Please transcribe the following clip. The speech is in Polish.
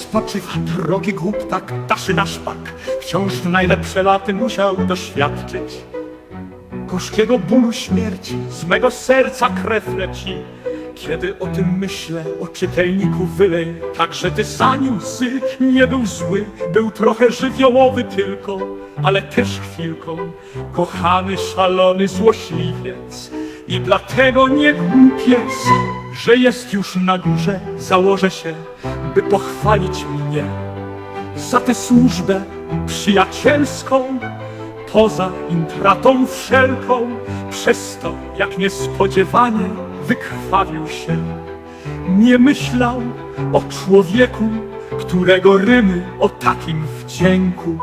spoczywa, drogi głuptak, daszy na szpak. Wciąż najlepsze laty musiał doświadczyć gorzkiego bólu śmierci, z mego serca krew leci. Kiedy o tym myślę, o czytelniku wylej, także ty za nim łzy. Nie był zły, był trochę żywiołowy tylko, ale też chwilką kochany, szalony złośliwiec. I dlatego nie głupiec, że jest już na górze. Założę się, by pochwalić mnie za tę służbę przyjacielską, poza intratą wszelką. Przez to, jak niespodziewanie wykrwawił się, nie myślał o człowieku, którego rymy o takim wdzięku